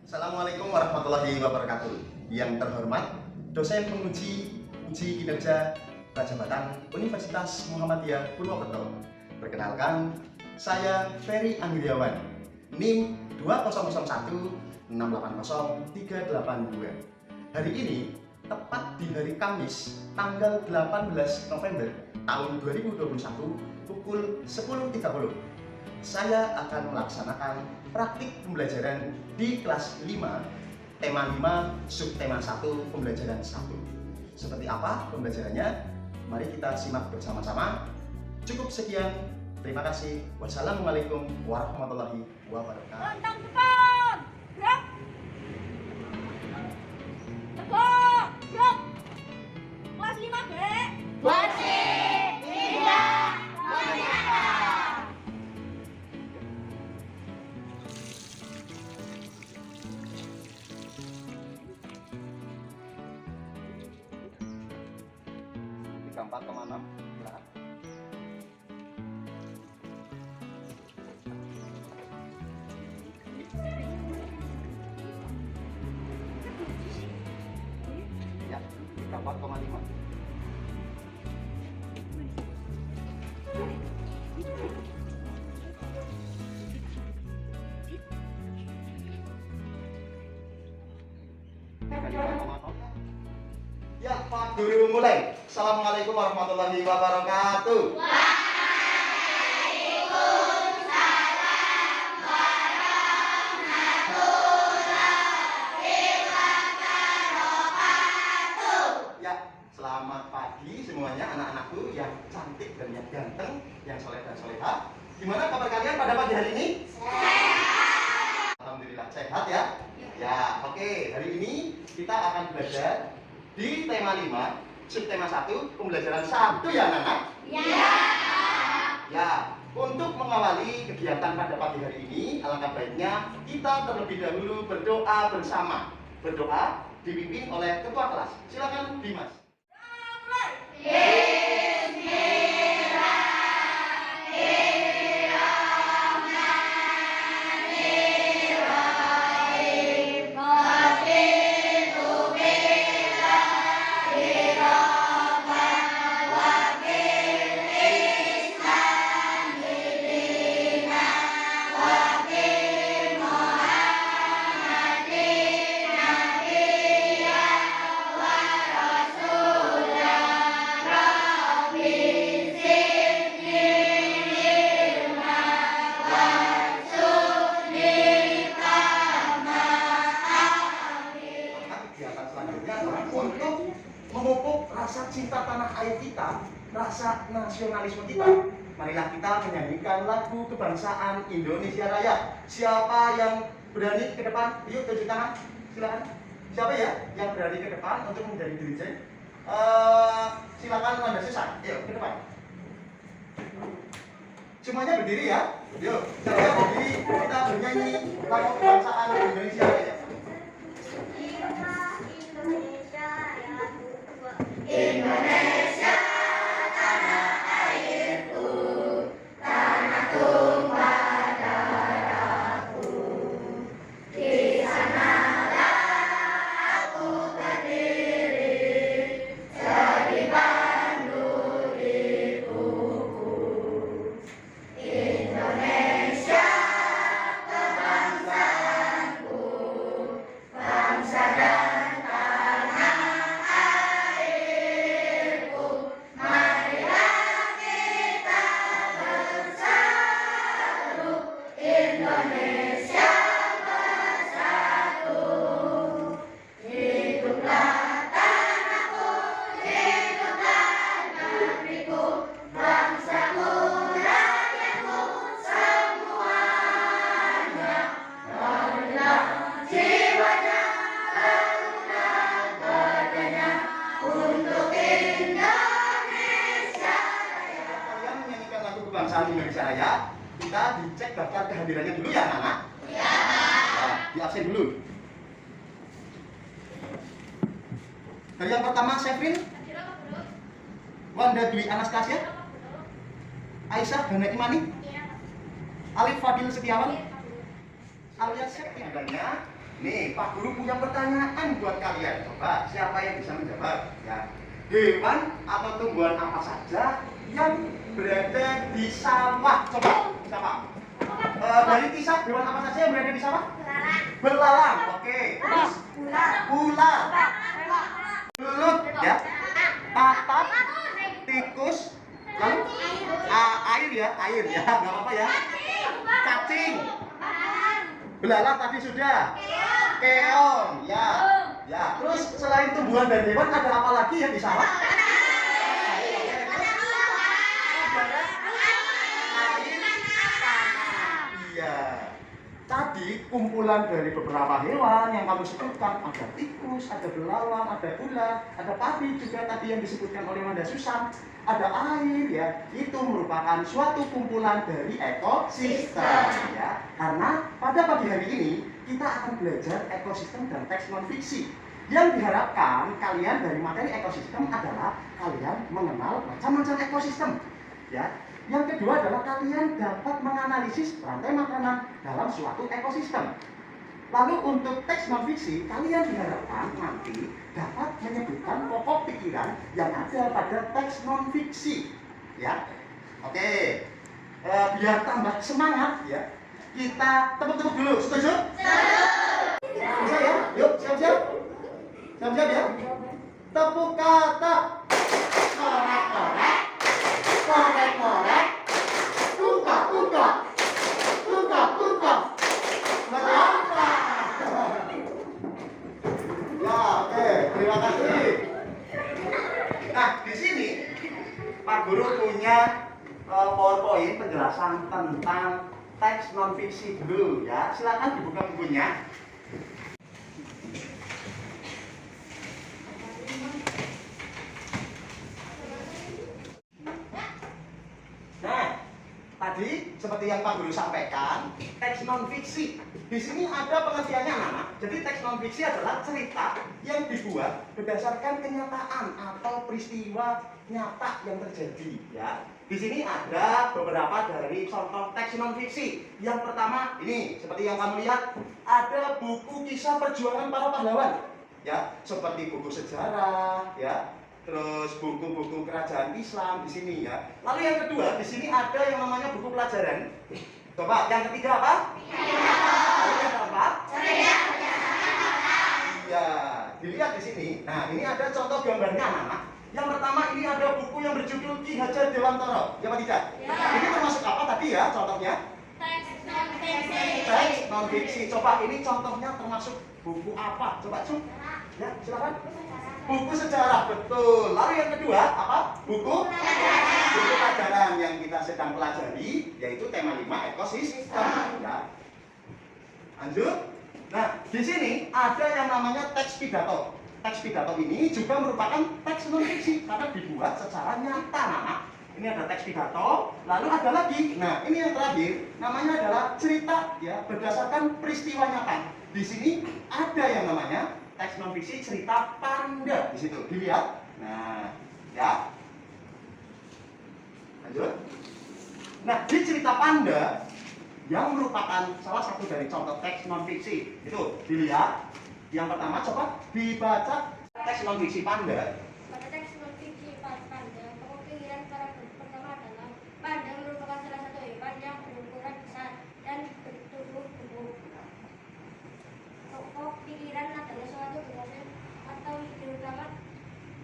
Assalamualaikum warahmatullahi wabarakatuh. Yang terhormat dosen penguji uji kinerja Prajabatan Universitas Muhammadiyah Purwokerto. Perkenalkan, saya Ferry Anggriawan, NIM 20016803802. Hari ini, tepat di hari Kamis, tanggal 18 November tahun 2021, pukul 10.30, saya akan melaksanakan praktik pembelajaran di kelas 5, tema 5, subtema 1, pembelajaran 1. Seperti apa pembelajarannya? Mari kita simak bersama-sama. Cukup sekian. Terima kasih. Wassalamualaikum warahmatullahi wabarakatuh. Lontong depan, gerak. Tegak, gerak. Kelas 5B. Bersih, tidak menyala. Gambar kemana? Silakan. Ya, 4,5. Ya, Pak Guru mulai. Assalamualaikum warahmatullahi wabarakatuh. Ya, selamat pagi semuanya anak-anakku yang cantik dan yang ganteng, yang soleh dan soleha. Gimana kabar kalian pada pagi hari ini? Sehat. Alhamdulillah sehat ya. Ya, oke. Hari ini kita akan belajar di tema 5, subtema 1, pembelajaran 1 ya anak-anak? Ya. Ya, untuk mengawali kegiatan pada pagi hari ini, alangkah baiknya kita terlebih dahulu berdoa bersama. Berdoa dipimpin oleh ketua kelas. Silakan Dimas. Untuk memupuk rasa cinta tanah air kita, rasa nasionalisme kita, marilah kita menyanyikan lagu kebangsaan Indonesia Raya. Siapa yang berani ke depan? Yuk tunjuk tangan, silakan. Siapa ya yang berani ke depan untuk menjadi dirjen? Silakan Anda susah. Yuk ke depan. Semuanya berdiri ya. Yuk, saya berdiri, kita bernyanyi lagu kebangsaan Indonesia Raya. Indonesia tanah airku, tanah tumpah darahku. Di sanalah aku berdiri, jadi pandu ibuku. Indonesia kebangsaanku, bangsa dan tanah airku. Marilah kita bersatu, Indonesia bersatu. Hiduplah tanahku, hiduplah negeriku, bangsaku, rakyatku semuanya. Marilah jiwanya, lalulah badannya untuk Indonesia Raya. Kalian menyanyikan lagu kebangsaan Indonesia Raya, kita dicek daftar kehadirannya dulu ya anak-anak. Ya. Nah, di absen dulu. Dari yang pertama Sevin, Wanda Dwi Anastasia, Aisyah Hana Imani, Alif Fadil Setiawan, alias Septiannya Nih, Pak Guru punya pertanyaan buat kalian. Coba, siapa yang bisa menjawab? Ya. Hewan atau tumbuhan apa saja yang berada di sawah? Coba, siapa? Dari Tisa, hewan apa saja yang berada di sawah? Belalang. Oke. Terus? Ular. Belut, ya. Tatat, tikus, lalu air ya, nggak apa-apa ya. Cacing. Belalang tadi sudah. Keong, ya. Ya, terus selain tumbuhan dan hewan ada apa lagi yang di sawah? Iya. Tadi kumpulan dari beberapa hewan yang kamu sebutkan, ada tikus, ada belalang, ada ular, ada padi juga tadi yang disebutkan oleh Manda Susan, ada air ya. Itu merupakan suatu kumpulan dari ekosistem ya. Karena pada pagi hari ini kita akan belajar ekosistem dan teks non fiksi. Yang diharapkan kalian dari materi ekosistem adalah kalian mengenal macam-macam ekosistem ya. Yang kedua adalah kalian dapat menganalisis rantai makanan dalam suatu ekosistem. Lalu untuk teks non fiksi, kalian diharapkan nanti dapat menyebutkan pokok pikiran yang ada pada teks non fiksi. Ya, oke. Biar tambah semangat ya, kita tepuk-tepuk dulu. Setuju? Setuju. Bisa ya? Yuk, siap-siap. Siap-siap ya. Tepuk kata. Korek-korek. Korek-korek. Tukak-tukak. Tukak-tukak. Berapa? Ya, oke. Terima kasih. Nah, di sini Pak Guru punya PowerPoint penjelasan tentang teks non fiksi dulu ya. Silakan dibuka bukunya. Nah, tadi seperti yang Pak Guru sampaikan, teks non fiksi. Di sini ada pengertiannya anak-anak. Jadi teks non fiksi adalah cerita yang dibuat berdasarkan kenyataan atau peristiwa nyata yang terjadi ya. Di sini ada beberapa dari contoh teks non fiksi. Yang pertama ini seperti yang kamu lihat, ada buku kisah perjuangan para pahlawan ya, seperti buku sejarah ya. Terus buku-buku kerajaan Islam di sini ya. Lalu yang kedua, di sini ada yang namanya buku pelajaran. Coba, yang ketiga apa? Lalu yang keempat? Iya, dilihat di sini. Nah, ini ada contoh gambarnya anak-anak. Yang pertama ini ada buku yang berjudul Ki Hajar Dewantara. Ya, Pak tidak? Ya. Ini termasuk apa tadi ya contohnya? Teks non fiksi. Coba ini contohnya termasuk buku apa? Coba Cum. Ya, silakan. Buku sejarah, betul. Lalu yang kedua apa? Buku pelajaran yang kita sedang pelajari, yaitu tema 5 ekosistem. Ya. Lanjut. Nah, di sini ada yang namanya teks pidato. Teks pidato ini juga merupakan teks non fiksi karena dibuat secara nyata. Nah, ini ada teks pidato, lalu ada lagi. Nah, ini yang terakhir, namanya adalah cerita ya, berdasarkan peristiwa nyata. Di sini ada yang namanya teks non fiksi cerita panda di situ. Dilihat. Nah, ya. Lanjut. Nah, di cerita panda yang merupakan salah satu dari contoh teks non fiksi, itu dilihat. Yang pertama coba dibaca teks non fiksi panda. Pada teks non fiksi panda, pokok pikiran para pertama adalah panda merupakan salah satu hewan yang berukuran besar dan bertubuh gemuk. Pokok pikiran adalah suatu gagasan atau ide utama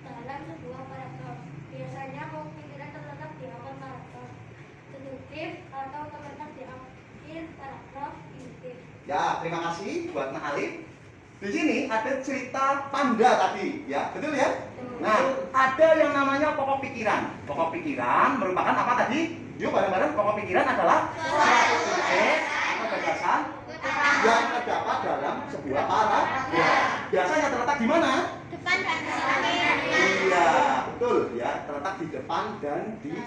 dalam sebuah paragraf. Biasanya pokok pikiran terletak di awal paragraf deduktif atau terletak di akhir paragraf induktif. Ya, terima kasih buat Nak Alif. Di sini ada cerita panda tadi, ya, betul ya? Nah, ada yang namanya pokok pikiran. Pokok pikiran merupakan apa tadi? Yuk bareng-bareng, pokok pikiran adalah suatu ide atau gagasan yang terdapat dalam sebuah paragraf. Biasanya terletak di mana? Depan dan belakang. Iya, betul ya, terletak di depan dan di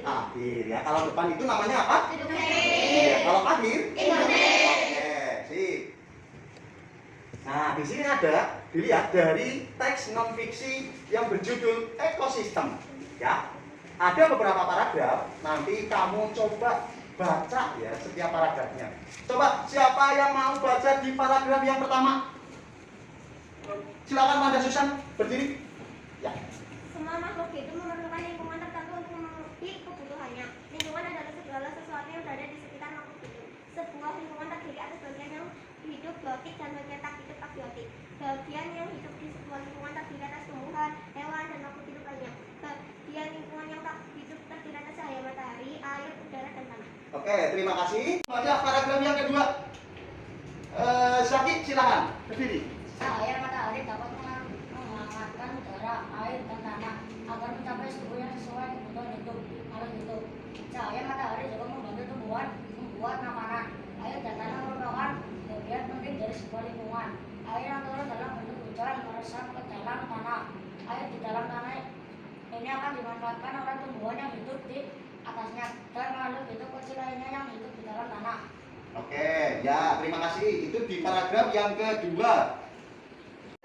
akhir ya. Kalau depan itu namanya apa? Iya, kalau akhir? Oke, sip. Nah, di sini ada dilihat dari teks non fiksi yang berjudul ekosistem. Ya, ada beberapa paragraf. Nanti kamu coba baca ya setiap paragrafnya. Coba siapa yang mau baca di paragraf yang pertama? Silakan Wanda Susan berdiri. Ya. Semua makhluk hidup memerlukan lingkungan tertentu untuk memenuhi kebutuhannya. Lingkungan adalah segala sesuatu yang berada di sekitar makhluk hidup. Sebuah lingkungan terdiri atas bagian yang hidup biotik dan bagian tak hidup abiotik. Bagian yang hidup di sebuah lingkungan terdiri atas tumbuhan, hewan, dan makhluk hidup lainnya. Bagian lingkungan yang tak hidup terdiri atas cahaya matahari, air, udara, dan tanah. Oke, terima kasih. Baca paragraf yang kedua. Syakib, silakan berdiri. Cahaya matahari dapat menghangatkan udara, air, dan tanah agar mencapai suhu yang sesuai kebutuhan hidup. Kalau hidup, cahaya matahari juga membantu tumbuhan membuat makanan. Air dan tanah merupakan bagian penting dari sebuah lingkungan. Air yang turun dalam bentuk hujan meresap ke dalam tanah. Air di dalam tanah ini akan dimanfaatkan oleh tumbuhan yang hidup di atasnya dan makhluk hidup kecil lainnya yang hidup di dalam tanah. Oke, ya terima kasih. Itu di paragraf yang kedua.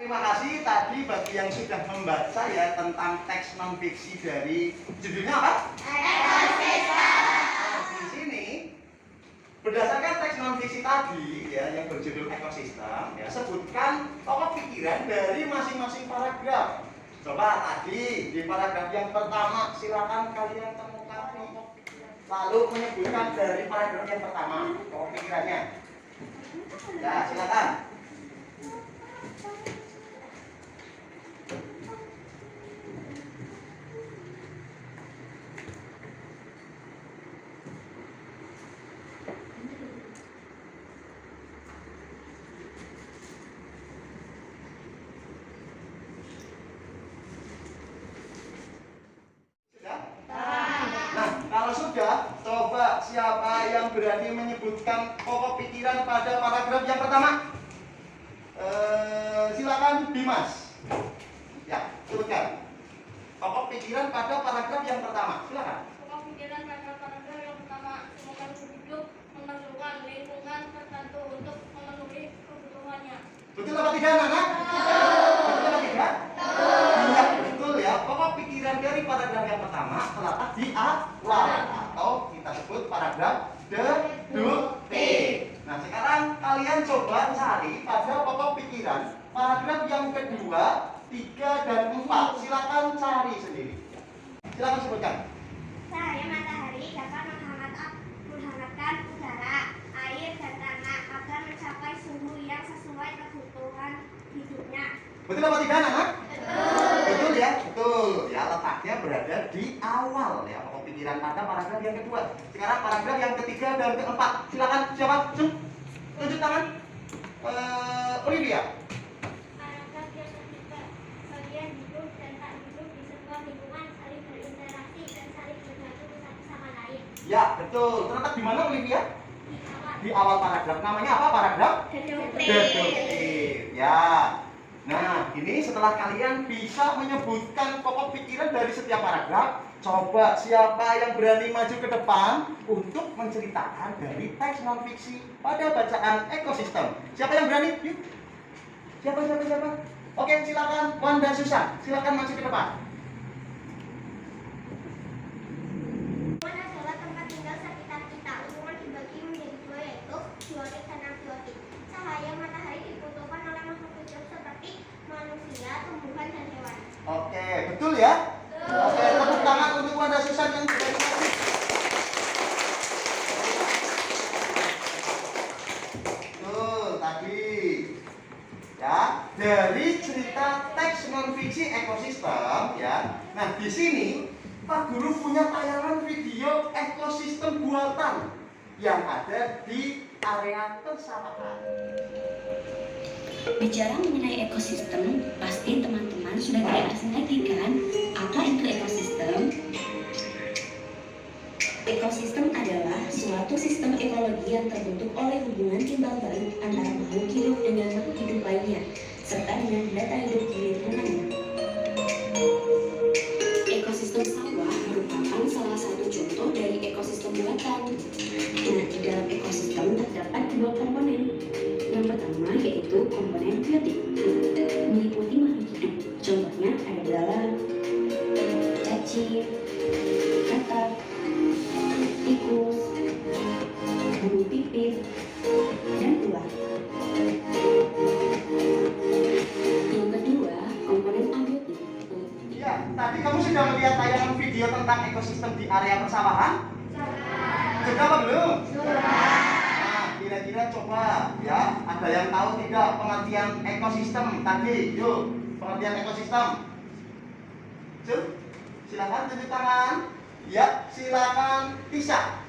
Terima kasih tadi bagi yang sudah membaca ya tentang teks non fiksi dari judulnya apa? Ekosistem. Di sini berdasarkan teks non fiksi tadi ya yang berjudul ekosistem ya sebutkan pokok pikiran dari masing-masing paragraf. Coba tadi di paragraf yang pertama silakan kalian temukan pokok pikiran. Lalu menyebutkan dari paragraf yang pertama pokok pikirannya. Ya silakan. Kalau sudah, coba siapa yang berani menyebutkan pokok pikiran pada paragraf yang pertama? Silakan Dimas. Ya, sebutkan. Pokok pikiran pada paragraf yang pertama. Silakan. Pokok pikiran pada paragraf yang pertama, semua makhluk hidup memerlukan lingkungan tertentu untuk memenuhi kebutuhannya. Betul apa tidak, Nana? Betul apa tidak? Iya, betul ya. Pokok pikiran dari paragraf yang pertama terletak di awal atau kita sebut paragraf deduktif. Nah, sekarang kalian coba cari pada pokok pikiran paragraf yang kedua, 3 dan 4. Silakan cari sendiri. Silakan sebutkan. Cahaya matahari dapat menghangatkan udara, air, dan tanah agar mencapai suhu yang sesuai kebutuhan hidupnya. Betul apa tidak, Nana? Betul ya, betul. Ya, letaknya berada di awal ya pokok pikiran pada paragraf yang kedua. Sekarang paragraf yang ketiga dan keempat. Silakan siapa? Tunjuk tangan. Olivia. Paragraf yang ketiga, bagian hidup dan tak hidup di sebuah lingkungan saling berinteraksi dan saling bergantung satu sama lain. Ya, betul. Terletak di mana, Olivia? Di awal. Di awal paragraf. Namanya apa paragraf? Deduktif. Deduktif. Ya. Nah, ini setelah kalian bisa menyebutkan pokok pikiran dari setiap paragraf, coba siapa yang berani maju ke depan untuk menceritakan dari teks non fiksi pada bacaan ekosistem. Siapa yang berani? Yuk. Siapa? Oke, silakan Wanda Susan. Silakan maju ke depan. Lingkungan adalah tempat tinggal sekitar kita. Lingkungan dibagi menjadi dua, yaitu biotik dan abiotik. Cahaya matahari dibutuhkan oleh makhluk hidup seperti manusia, tumbuhan, dan hewan. Oke, betul ya? Oke, tepuk tangan untuk Wanda Susan yang berani maju. Tuh, tadi ya, dari cerita teks non fiksi ekosistem ya. Nah, di sini Pak Guru punya tayangan video ekosistem buatan yang ada di area persawahan. Bicara mengenai ekosistem, pasti teman-teman sudah tidak asing lagi kan? Apa itu ekosistem? Ekosistem adalah suatu sistem ekologi yang terbentuk oleh hubungan timbal balik antara makhluk hidup dengan makhluk hidup lainnya, serta dengan data hidup di lingkungannya. Ekosistem sawah merupakan salah satu contoh dari ekosistem buatan. Nah, di dalam ekosistem terdapat dua komponen. Yang pertama yaitu komponen biotik, meliputi makhluk hidup. Contohnya ada belalang, cacing, katak, tikus, area persawahan? Sudah apa belum? Nah, kira-kira coba ya, ada yang tahu tidak pengertian ekosistem tadi? Yuk, pengertian ekosistem. Cuk, silakan tunjuk tangan. Ya, silakan Tisa.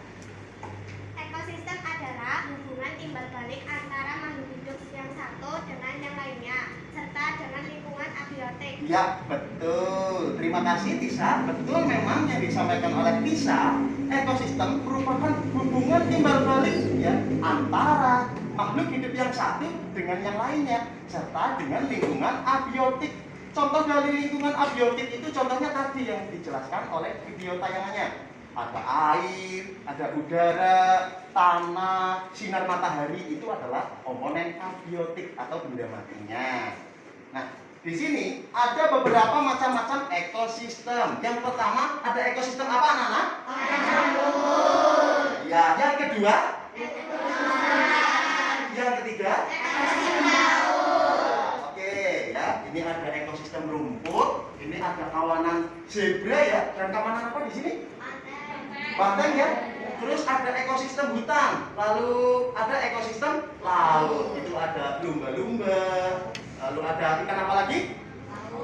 Ekosistem adalah hubungan timbal balik antara makhluk hidup yang satu dengan yang lainnya, serta dengan lingkungan abiotik. Ya, betul. Terima kasih Tisa. Betul memang yang disampaikan oleh Tisa, ekosistem merupakan hubungan timbal balik ya antara makhluk hidup yang satu dengan yang lainnya, serta dengan lingkungan abiotik. Contoh dari lingkungan abiotik itu contohnya tadi yang dijelaskan oleh video tayangannya. Ada air, ada udara, tanah, sinar matahari itu adalah komponen abiotik atau benda matinya. Nah, di sini ada beberapa macam-macam ekosistem. Yang pertama ada ekosistem apa anak-anak? Ya, yang kedua? Yang ketiga? Ini ada ekosistem rumput, ini ada kawanan zebra ya, dan kawanan apa di sini? Banteng ya. Terus ada ekosistem hutan, lalu ada ekosistem laut, itu ada lumba-lumba, lalu ada ikan apa lagi?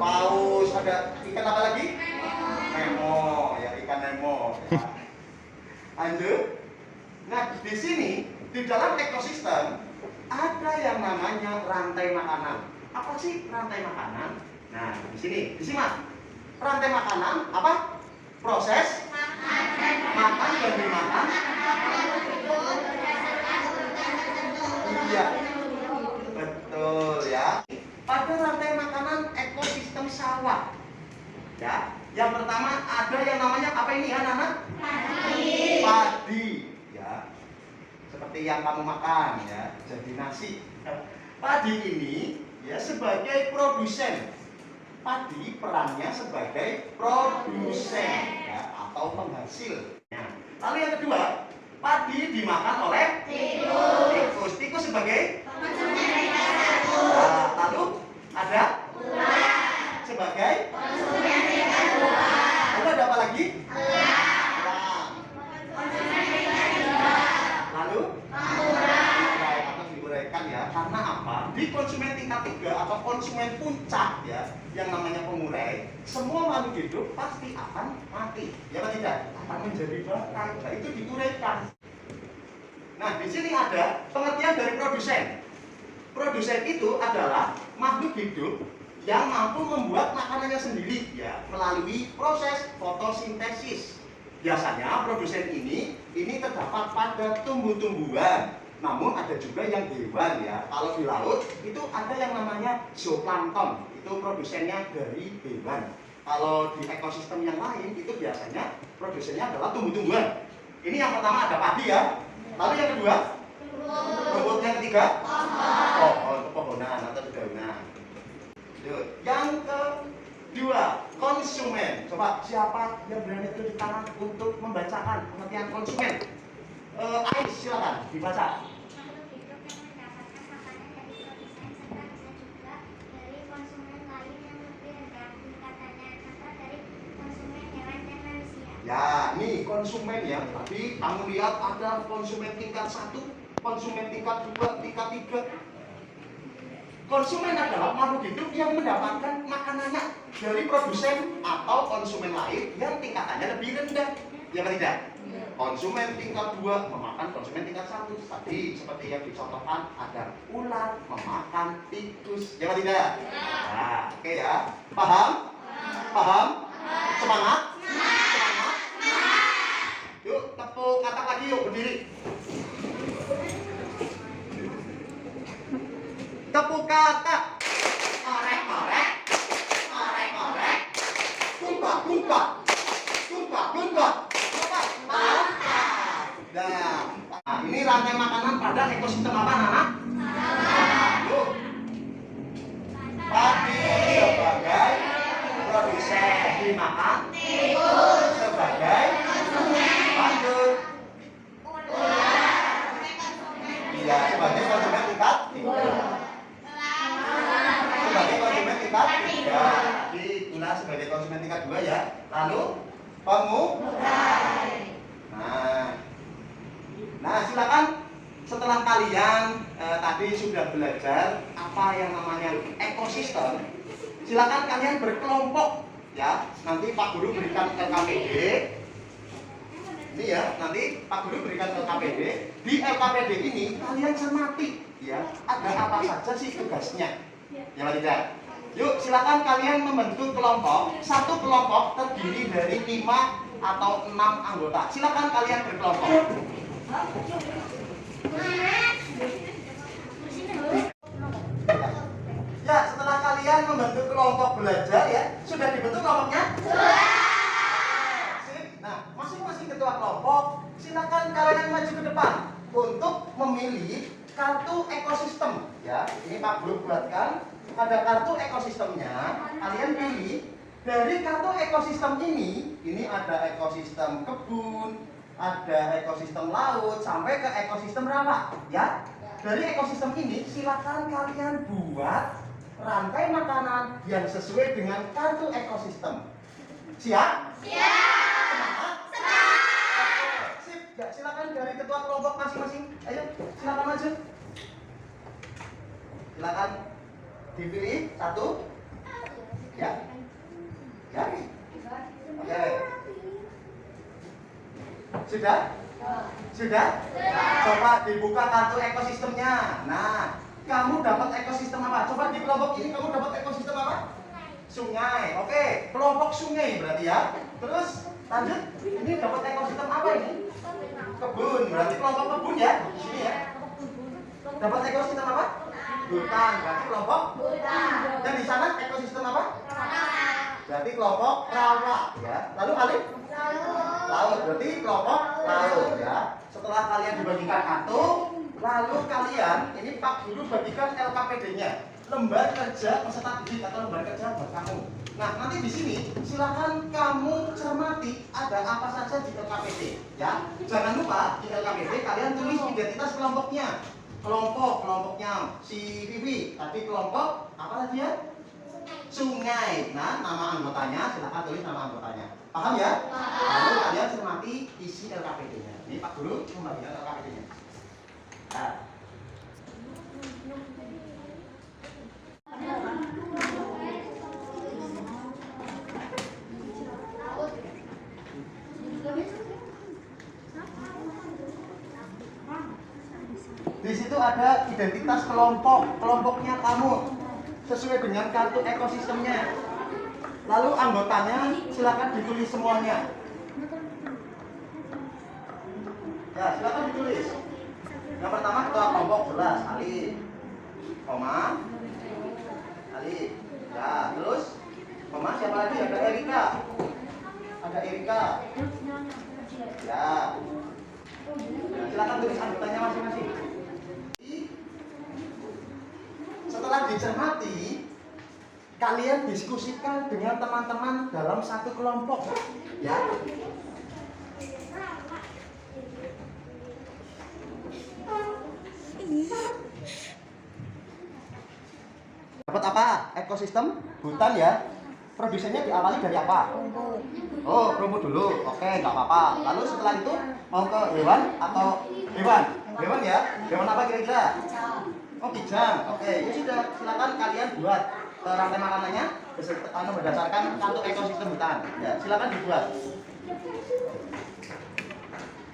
Paus, ada ikan apa lagi? Nemo, ya ikan Nemo. Ya. Lanjut. Nah di sini di dalam ekosistem ada yang namanya rantai makanan. Apa sih rantai makanan? Nah, di sini, disimak. Rantai makanan apa? Proses makan dan dimakan. Iya, betul ya. Pada rantai makanan ekosistem sawah, ya. Yang pertama ada yang namanya apa ini anak-anak? Padi, ya. Seperti yang kamu makan, ya. Jadi nasi. Padi ini ya sebagai produsen. Padi perannya sebagai produsen ya, atau penghasil. Nah, lalu yang kedua, padi dimakan oleh tikus. Tikus sebagai lalu ada sebagai lalu ada apa lagi? Lalu ya, karena apa? Di konsumen tingkat 3 atau konsumen puncak ya, yang namanya pengurai, semua makhluk hidup pasti akan mati. Ya kan tidak? Akan menjadi bangkai. Nah, itu diuraikan. Nah, di sini ada pengertian dari produsen. Produsen itu adalah makhluk hidup yang mampu membuat makanannya sendiri ya, melalui proses fotosintesis. Biasanya produsen ini terdapat pada tumbuh-tumbuhan. Namun ada juga yang hewan ya. Kalau di laut itu ada yang namanya zooplankton. Itu produsennya dari hewan. Kalau di ekosistem yang lain itu biasanya produsennya adalah tumbuh-tumbuhan. Ini yang pertama ada padi ya. Lalu yang kedua? Rumput. Yang ketiga? Pohon, pepohonan atau dedaunan. Yang kedua, konsumen. Coba siapa yang berani tunjuk tangan untuk membacakan pengertian konsumen? Ais, silakan dibaca. Makhluk hidup yang mendapatkan makanan dari produsen serta bisa juga dari konsumen lain yang lebih rendah tingkatannya, serta dari konsumen hewan dan manusia. Ya, nih konsumen ya. Tadi kamu lihat ada konsumen tingkat 1, konsumen tingkat 2, tingkat 3. Konsumen adalah makhluk hidup yang mendapatkan makanannya dari produsen atau konsumen lain yang tingkatannya lebih rendah. Ya kan tidak? Konsumen tingkat 2 memakan konsumen tingkat 1. Tadi seperti yang dicontohkan ada ular memakan tikus. Ya kan tidak? Nah, oke ya. Paham? Paham? Semangat? Semangat? Yuk, tepuk katak lagi yuk, berdiri. Tepuk katak. Korek-korek. Korek-korek. Kumpah-kumpah. Kumpah-kumpah. Nah, ini rantai makanan pada ekosistem apa, Nana? Yuk. Padi sebagai produsen dimakan, sebagai lanjut. Iya, sebagai konsumen tingkat 3. Sebagai konsumen tingkat 3. Jadi gula sebagai konsumen tingkat 2 ya. Lalu pengumpulan. sudah belajar apa yang namanya ekosistem, silakan kalian berkelompok ya. Nanti Pak Guru berikan LKPD. Ini ya, nanti Pak Guru berikan LKPD. Di LKPD ini kalian cermati ya, ada apa saja sih tugasnya. Ya Pak Tidak? Yuk silakan kalian membentuk kelompok. Satu kelompok terdiri dari 5 atau 6 anggota. Silakan kalian berkelompok. Ya, setelah kalian membentuk kelompok belajar ya, sudah dibentuk kelompoknya? Sip. Nah, masing-masing ketua kelompok, silakan kalian maju ke depan untuk memilih kartu ekosistem. Ya, ini Pak Guru buatkan. Ada kartu ekosistemnya. Kalian pilih dari kartu ekosistem ini ada ekosistem kebun, ada ekosistem laut, sampai ke ekosistem rawa. Ya, dari ekosistem ini silakan kalian buat rantai makanan yang sesuai dengan kartu ekosistem. Siap? Siap. Semangat? Semangat. Sip. Ya, silakan dari ketua kelompok masing-masing. Ayo, silakan maju. Silakan dipilih satu. Ya. Ya. Oke. Sudah? Sudah? Coba dibuka kartu ekosistemnya. Nah, kamu dapat ekosistem apa? Coba di kelompok ini kamu dapat ekosistem apa? Sungai. Oke, kelompok sungai berarti ya. Terus lanjut, ini dapat ekosistem apa ini? Kebun. Berarti kelompok kebun ya. Di sini ya. Dapat ekosistem apa? Hutan. Berarti kelompok hutan. Dan di sana ekosistem apa? Berarti kelompok rawa ya. Lalu Alif? Laut. Berarti kelompok laut ya. Setelah kalian dibagikan kartu, lalu kalian, ini Pak Guru bagikan LKPD-nya, lembar kerja peserta didik atau lembar kerja buat kamu. Nah, nanti di sini silakan kamu cermati ada apa saja di LKPD, ya. Jangan lupa di LKPD kalian tulis identitas kelompoknya. Kelompoknya si Vivi, tadi kelompok apa tadi ya? Sungai. Nah, nama anggotanya silakan tulis nama anggotanya. Paham ya? Lalu kalian cermati isi LKPD-nya. Ini Pak Guru membagikan LKPD-nya. Nah. Di situ ada identitas kelompoknya kamu sesuai dengan kartu ekosistemnya. Lalu anggotanya silakan ditulis semuanya. Ya, silakan ditulis. Yang pertama ketua kelompok jelas, Alif, Alif. Ya, terus siapa lagi? Ada Erika. Ya. Nah, silakan tulis anggotanya masing-masing. Setelah dicermati, kalian diskusikan dengan teman-teman dalam satu kelompok, ya. Dapat apa? Ekosistem hutan ya. Produksinya diawali dari apa? Oh, rumput dulu. Oke, nggak apa-apa. Lalu setelah itu mau ke hewan atau hewan? Hewan ya. Hewan apa kira-kira? Oh, kijang. Oke, ya sudah. Silakan kalian buat rantai makanannya berdasarkan kartu ekosistem hutan. Ya, silakan dibuat.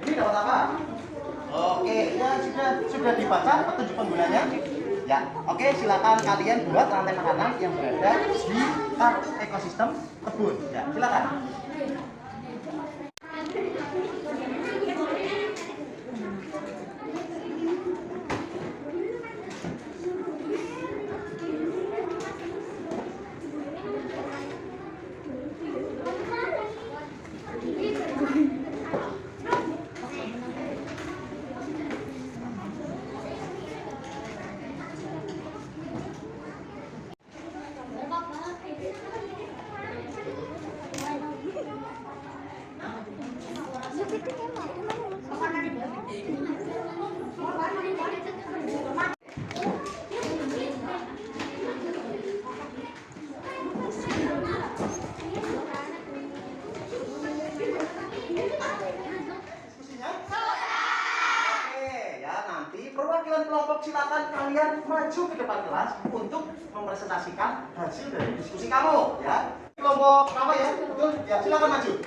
Ini dapat apa? Oke, ya sudah dibaca petunjuk penggunanya. Ya, oke, silakan kalian buat rantai makanan yang berada di kartu ekosistem kebun. Ya, silakan. silakan kalian maju ke depan kelas untuk mempresentasikan hasil dari diskusi kamu, ya. Kelompok apa ya? Betul? Ya, silakan maju.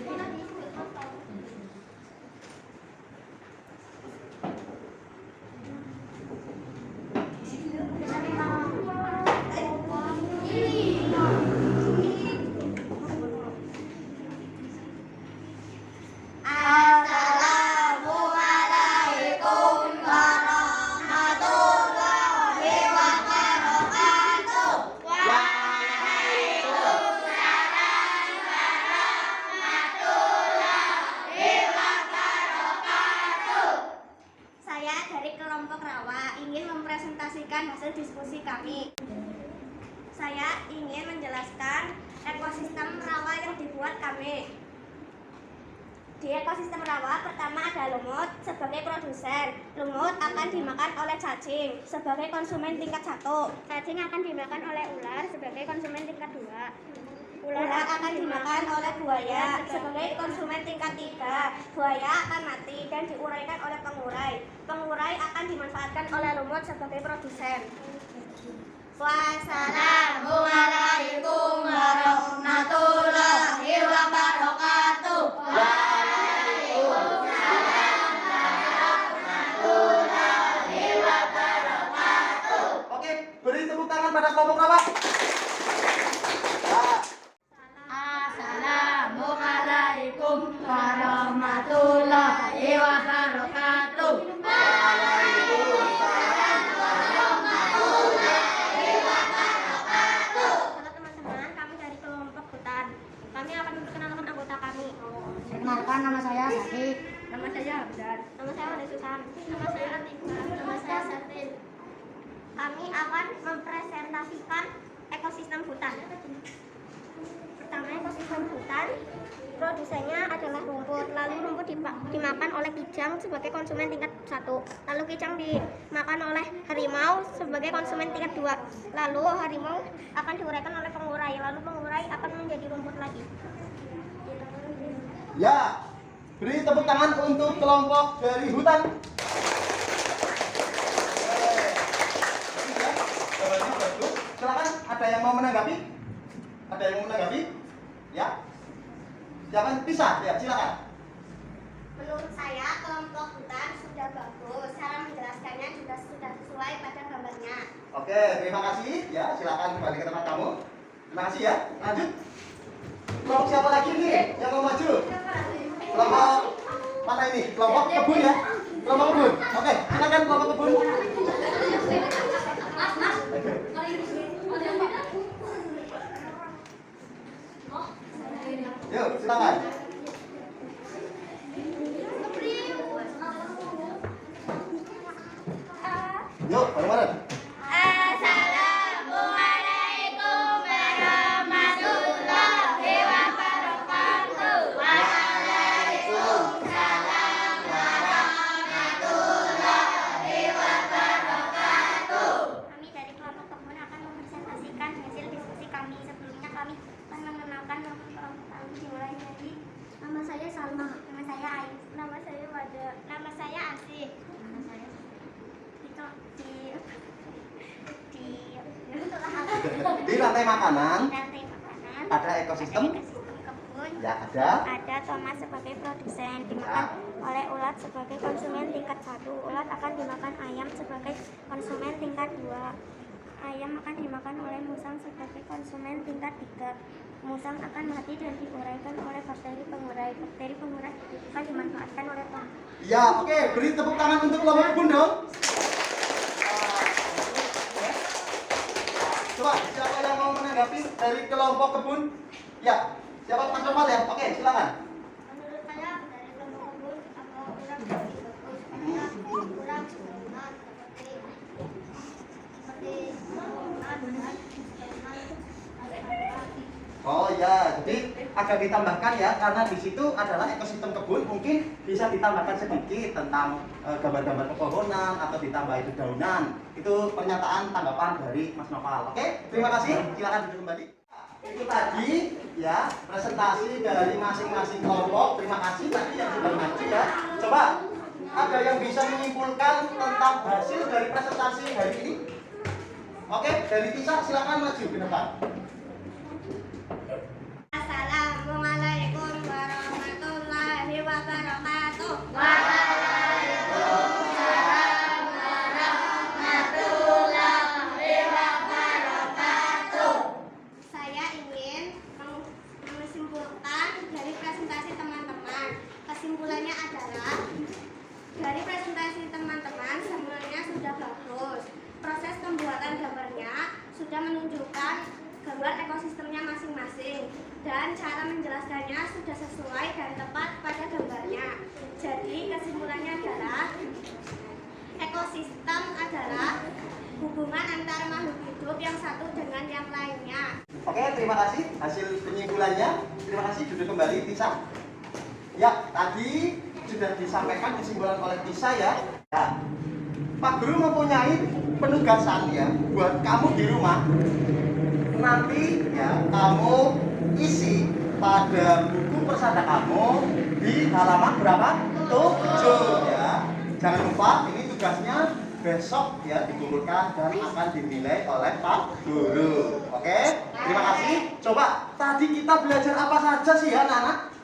Assalamualaikum warahmatullahi wabarakatuh. Waalaikumsalam warahmatullahi wabarakatuh. Saya dari kelompok Rawa ingin mempresentasikan hasil diskusi kami. Saya ingin menjelaskan ekosistem rawa yang dibuat kami. Di ekosistem rawa pertama ada lumut sebagai produsen. Lumut akan dimakan oleh cacing sebagai konsumen tingkat 1. Cacing akan dimakan oleh ular sebagai konsumen tingkat 2. Ular akan dimakan oleh buaya sebagai konsumen tingkat 3. Buaya akan mati dan diuraikan oleh pengurai. Pengurai akan dimanfaatkan oleh lumut sebagai produsen. Wassalamualaikum warahmatullahi wabarakatuh. Oke, beri tepuk tangan pada kelompok Rawa. Assalamualaikum warahmatullahi wabarakatuh. Halo teman-teman, kami dari kelompok hutan. Kami akan memperkenalkan anggota kami. Perkenalkan, nama saya Sati. Nama saya Hamdan. Nama saya Wanda Susan. Nama saya Atika. Nama saya Satin. Kami akan mempresentasikan ekosistem hutan. Pertama, ekosistem hutan, produsennya adalah rumput. Lalu rumput dimakan oleh kijang sebagai konsumen tingkat 1. Lalu kijang dimakan oleh harimau sebagai konsumen tingkat 2. Lalu harimau akan diuraikan oleh pengurai. Lalu pengurai akan menjadi rumput lagi. Ya, beri tepuk tangan untuk kelompok dari hutan. Jawabannya bagus. Silakan, ada yang mau menanggapi? Ada yang mau menanggapi? Ya. Jangan pisah, ya silakan. Menurut saya kelompok hutan sudah bagus. Cara menjelaskannya juga sudah sesuai pada gambarnya. Oke, terima kasih. Ya, silakan kembali ke tempat kamu. Terima kasih ya. Lanjut. Kelompok siapa lagi nih yang mau maju? Kelompok mana ini? Kelompok kebun ya? Kelompok kebun. Oke, silakan kelompok kebun. Yuk, silakan. Yuk, bareng-bareng. Assalamualaikum warahmatullahi wabarakatuh. Waalaikumsalam warahmatullahi wabarakatuh. Kami dari kelompok kebun akan mempresentasikan hasil diskusi kami. Sebelumnya kami akan mengenalkan kelompok kami, dimulai dari nama saya Salma, nama saya Ais, nama saya Wada, nama saya Asih, nama saya Di rantai makanan rantai makanan ada ekosistem. kebun. Ya, ada. Ada Thomas sebagai produsen, dimakan oleh ulat sebagai konsumen tingkat 1. Ulat akan dimakan ayam sebagai konsumen tingkat 2. Ayam akan dimakan oleh musang sebagai konsumen tingkat 3. Musang akan mati dan diuraikan oleh bakteri pengurai. Bakteri pengurai akan dimanfaatkan oleh pengurai. Ya, oke, beri tepuk tangan untuk kelompok kebun dong. Coba, siapa yang mau menanggapi dari kelompok kebun? Ya, siapa Mas Noval ya? Oke, silakan. Menurut saya dari kelompok kebun kurang bagus karena kurang sempurna seperti Oh ya, jadi agak ditambahkan ya, karena di situ adalah ekosistem kebun, mungkin bisa ditambahkan sedikit tentang gambar-gambar pepohonan atau ditambah itu daunan. Itu pernyataan tanggapan dari Mas Noval. Oke, terima kasih. Silakan duduk kembali. Itu tadi ya presentasi dari masing-masing kelompok. Terima kasih tadi yang sudah maju ya. Coba ada yang bisa menyimpulkan tentang hasil dari presentasi hari ini? Oke, dari Tisa silakan maju ke depan. Assalamualaikum warahmatullahi wabarakatuh. Saya ingin menyimpulkan dari presentasi teman-teman. Kesimpulannya adalah dari presentasi teman-teman semuanya sudah bagus. Proses pembuatan gambarnya sudah menunjukkan gambar ekosistemnya masing-masing dan cara menjelaskannya sudah sesuai dan tepat pada gambarnya. Jadi kesimpulannya adalah ekosistem adalah hubungan antara makhluk hidup yang satu dengan yang lainnya. Oke, terima kasih hasil penyimpulannya. Terima kasih, duduk kembali Tisa. Ya, tadi sudah disampaikan kesimpulan oleh Tisa ya. Ya, Pak Guru mempunyai penugasan ya buat kamu di rumah. Nanti ya kamu isi pada buku persada kamu di halaman berapa? 7 ya. Jangan lupa ini tugasnya besok ya dikumpulkan dan akan dinilai oleh Pak Guru. Oke? Terima kasih. Coba tadi kita belajar apa saja sih ya anak-anak?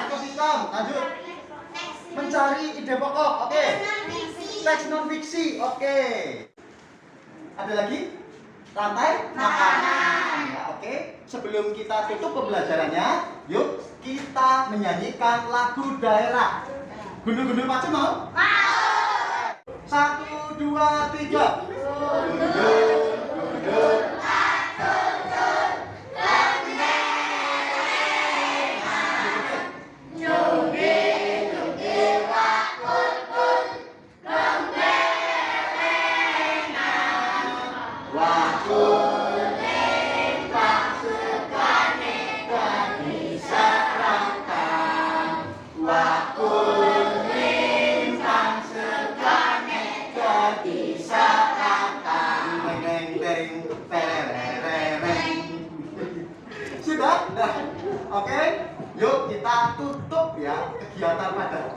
Ekosistem. Lanjut. Mencari ide pokok. Oke. Teks non fiksi. Oke. Ada lagi? Rantai makanan. Ya, oke. Sebelum kita tutup pembelajarannya, yuk kita menyanyikan lagu daerah. Gundu-gundu macam mau? Mau. 1, 2, 3. Gundu, gundu. Sudah? Nah, oke. Yuk kita tutup ya kegiatan pada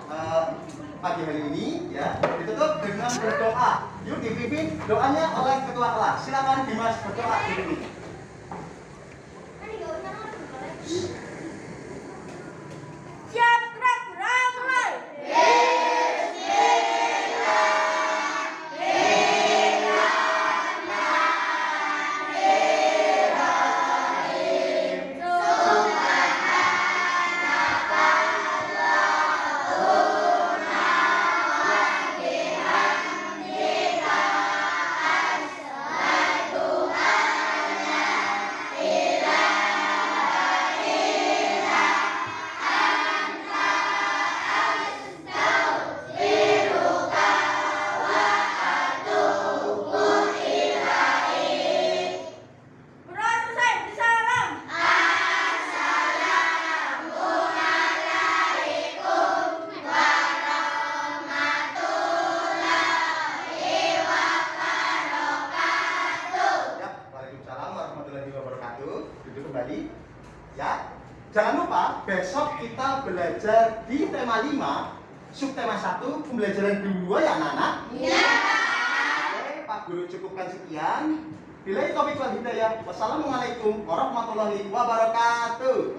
pagi hari ini ya. Ditutup dengan berdoa. Yuk dipimpin doanya oleh ketua kelas. Silakan Dimas berdoa dulu. Siap, gerak, mulai. Ya, jangan lupa besok kita belajar di tema 5, subtema 1, pembelajaran 2 ya anak-anak. Iya. Oke, Pak Guru cukupkan sekian. Billahi taufiq wal hidayah. Wassalamualaikum warahmatullahi wabarakatuh.